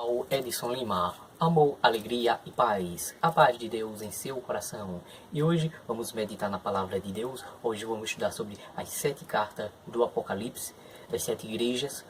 Ao Edson Lima, amor, alegria e paz, a paz de Deus em seu coração. E hoje vamos meditar na palavra de Deus. Hoje vamos estudar sobre as 7 cartas do Apocalipse, das 7 igrejas.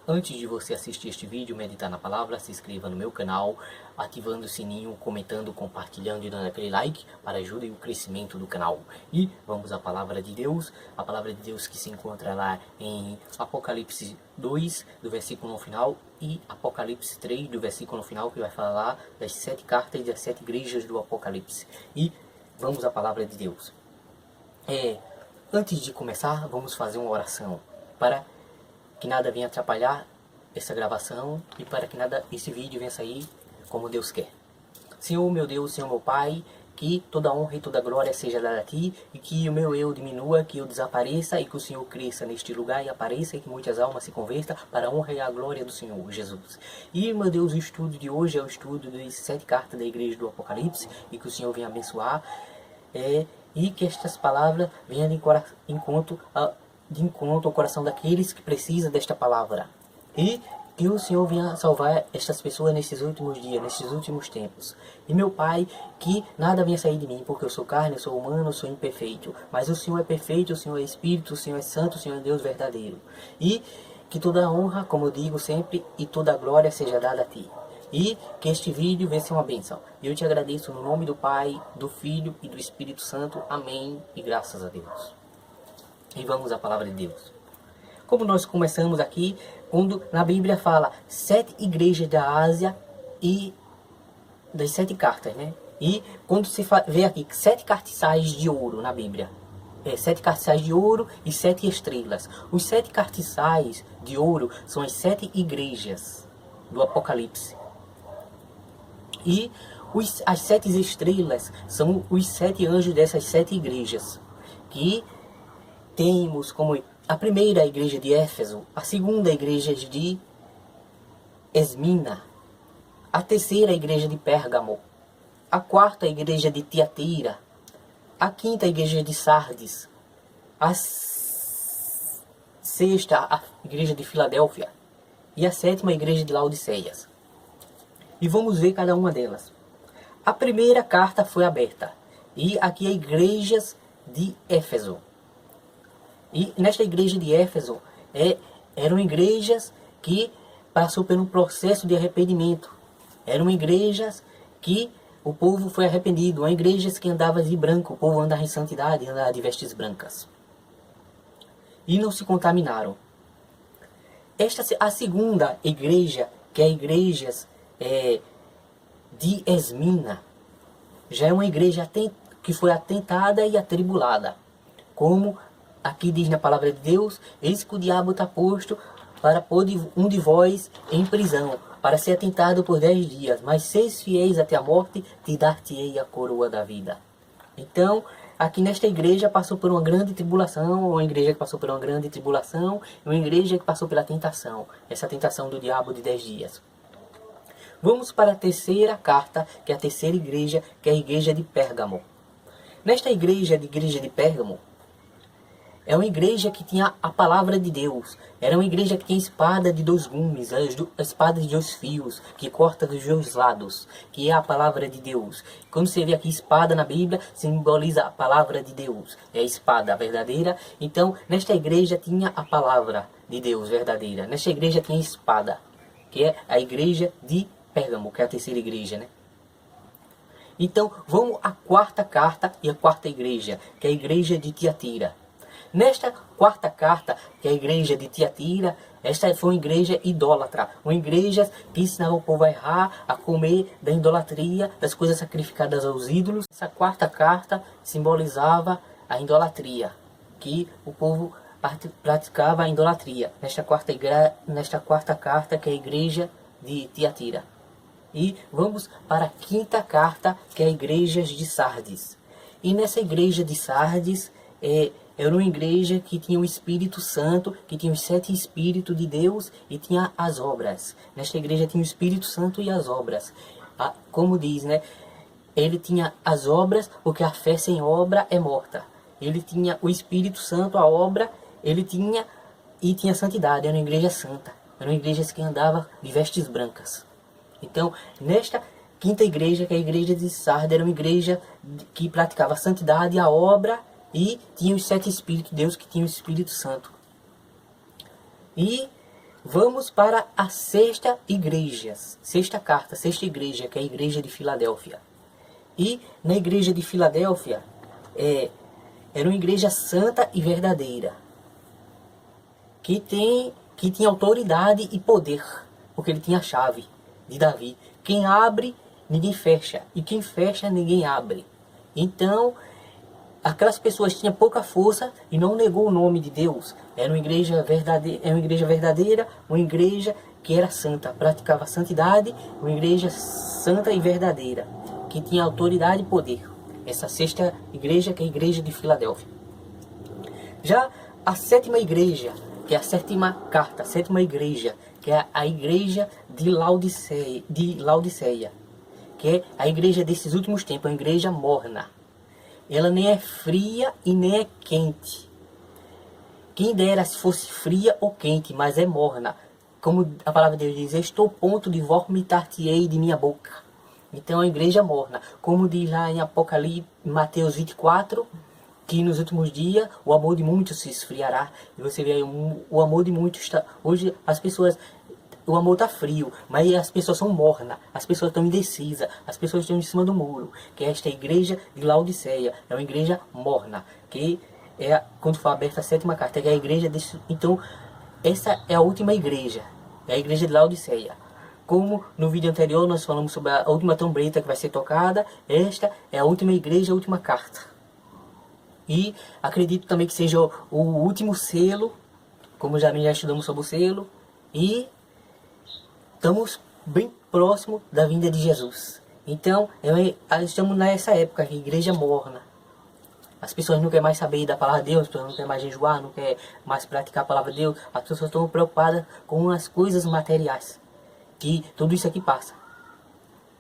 Antes de você assistir este vídeo, meditar na palavra, se inscreva no meu canal, ativando o sininho, comentando, compartilhando e dando aquele like para ajudar o crescimento do canal. E vamos à palavra de Deus, a palavra de Deus que se encontra lá em Apocalipse 2, do versículo no final, e Apocalipse 3, do versículo no final, que vai falar das 7 cartas e das 7 igrejas do Apocalipse. E vamos à palavra de Deus. Antes de começar, vamos fazer uma oração para que nada venha atrapalhar essa gravação e para que nada esse vídeo venha sair como Deus quer. Senhor meu Deus, Senhor meu Pai, que toda honra e toda glória seja dada a Ti, e que o meu eu diminua, que eu desapareça, e que o Senhor cresça neste lugar e apareça, e que muitas almas se convertam para a honra e a glória do Senhor Jesus. E, meu Deus, o estudo de hoje é o estudo das 7 cartas da igreja do Apocalipse, e que o Senhor venha abençoar, e que estas palavras venham de encontro ao coração daqueles que precisam desta palavra. E que o Senhor venha salvar estas pessoas nesses últimos dias, nesses últimos tempos. E meu Pai, que nada venha sair de mim, porque eu sou carne, eu sou humano, eu sou imperfeito. Mas o Senhor é perfeito, o Senhor é Espírito, o Senhor é Santo, o Senhor é Deus verdadeiro. E que toda a honra, como eu digo sempre, e toda a glória seja dada a Ti. E que este vídeo venha ser uma bênção. Eu te agradeço no nome do Pai, do Filho e do Espírito Santo. Amém. E graças a Deus. E vamos à palavra de Deus. Como nós começamos aqui, quando na Bíblia fala 7 igrejas da Ásia e das 7 cartas, né? E quando se vê aqui 7 cartiçais de ouro na Bíblia, 7 cartiçais de ouro e 7 estrelas. Os 7 cartiçais de ouro são as 7 igrejas do Apocalipse. E as 7 estrelas são os 7 anjos dessas 7 igrejas, que temos como a primeira igreja de Éfeso, a segunda igreja de Esmina, a terceira igreja de Pérgamo, a quarta igreja de Tiatira, a quinta igreja de Sardes, a sexta a igreja de Filadélfia e a sétima igreja de Laodiceias. E vamos ver cada uma delas. A primeira carta foi aberta, e aqui é igrejas de Éfeso. E nesta igreja de Éfeso, eram igrejas que passou por um processo de arrependimento. Eram igrejas que o povo foi arrependido. Eram igrejas que andavam de branco. O povo andava em santidade, andava de vestes brancas. E não se contaminaram. A segunda igreja, que é a igreja de Esmina, já é uma igreja que foi atentada e atribulada. Como aqui diz na palavra de Deus: eis que o diabo está posto para pôr um de vós em prisão, para ser atentado por 10 dias, mas 6 fiéis até a morte, te dar-te-ei a coroa da vida. Então, aqui nesta igreja passou por uma grande tribulação, uma igreja que passou por uma grande tribulação, uma igreja que passou pela tentação, essa tentação do diabo de 10 dias. Vamos para a terceira carta, que é a terceira igreja, que é a igreja de Pérgamo. Nesta igreja de Pérgamo, é uma igreja que tinha a palavra de Deus. Era uma igreja que tinha espada de 2 gumes, a espada de 2 fios, que corta dos 2 lados, que é a palavra de Deus. Quando você vê aqui espada na Bíblia, simboliza a palavra de Deus. É a espada verdadeira. Então, nesta igreja tinha a palavra de Deus verdadeira. Nesta igreja tinha espada, que é a igreja de Pérgamo, que é a terceira igreja, né? Então, vamos à quarta carta e a quarta igreja, que é a igreja de Tiatira. Nesta quarta carta, que é a igreja de Tiatira, esta foi uma igreja idólatra, uma igreja que ensinava o povo a errar, a comer da idolatria, das coisas sacrificadas aos ídolos. Essa quarta carta simbolizava a idolatria, que o povo praticava a idolatria. Nesta quarta carta, que é a igreja de Tiatira. E vamos para a quinta carta, que é a igreja de Sardes. E nessa igreja de Sardes, era uma igreja que tinha o Espírito Santo, que tinha os 7 Espíritos de Deus e tinha as obras. Nesta igreja tinha o Espírito Santo e as obras. Como diz, né? Ele tinha as obras, porque a fé sem obra é morta. Ele tinha o Espírito Santo, a obra, ele tinha santidade. Era uma igreja santa. Era uma igreja que andava de vestes brancas. Então, nesta quinta igreja, que é a igreja de Sardes, era uma igreja que praticava a santidade, a obra, e tinha os 7 Espíritos de Deus, que tinha o Espírito Santo. E vamos para a sexta igreja, sexta carta, sexta igreja, que é a igreja de Filadélfia. E na igreja de Filadélfia, era uma igreja santa e verdadeira, que tinha autoridade e poder, porque ele tinha a chave de Davi. Quem abre, ninguém fecha, e quem fecha, ninguém abre. Então, aquelas pessoas tinham pouca força e não negou o nome de Deus. Era uma igreja verdadeira, uma igreja que era santa, praticava a santidade, uma igreja santa e verdadeira, que tinha autoridade e poder. Essa sexta igreja, que é a igreja de Filadélfia. Já a sétima igreja, que é a sétima carta, a sétima igreja, que é a igreja de Laodiceia, que é a igreja desses últimos tempos, a igreja morna. Ela nem é fria e nem é quente. Quem dera se fosse fria ou quente, mas é morna. Como a palavra de Deus diz, estou ponto de vomitar-te-ei de minha boca. Então é uma igreja morna. Como diz lá em Apocalipse, Mateus 24, que nos últimos dias o amor de muitos se esfriará. E você vê aí, o amor de muitos está... Hoje as pessoas... O amor está frio, mas as pessoas são mornas, as pessoas estão indecisas, as pessoas estão em cima do muro. Que é esta igreja de Laodiceia, é uma igreja morna, que é quando for aberta a sétima carta, que é a igreja desse... Então, essa é a última igreja, é a igreja de Laodiceia. Como no vídeo anterior nós falamos sobre a última trombeta que vai ser tocada, esta é a última igreja, a última carta. E acredito também que seja o último selo, como já estudamos sobre o selo, e estamos bem próximo da vinda de Jesus. Então, estamos nessa época, igreja morna. As pessoas não querem mais saber da palavra de Deus, as pessoas não querem mais jejuar, não querem mais praticar a palavra de Deus. As pessoas estão preocupadas com as coisas materiais, que tudo isso aqui passa.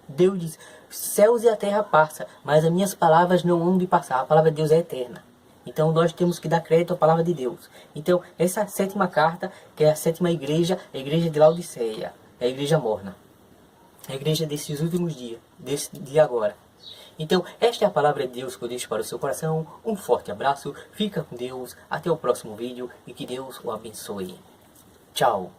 Deus diz, céus e a terra passam, mas as minhas palavras não hão de passar. A palavra de Deus é eterna. Então nós temos que dar crédito à palavra de Deus. Então, essa sétima carta, que é a sétima igreja, é a igreja de Laodiceia. É a igreja morna. É a igreja desses últimos dias, desse dia agora. Então, esta é a palavra de Deus que eu deixo para o seu coração. Um forte abraço, fica com Deus, até o próximo vídeo e que Deus o abençoe. Tchau!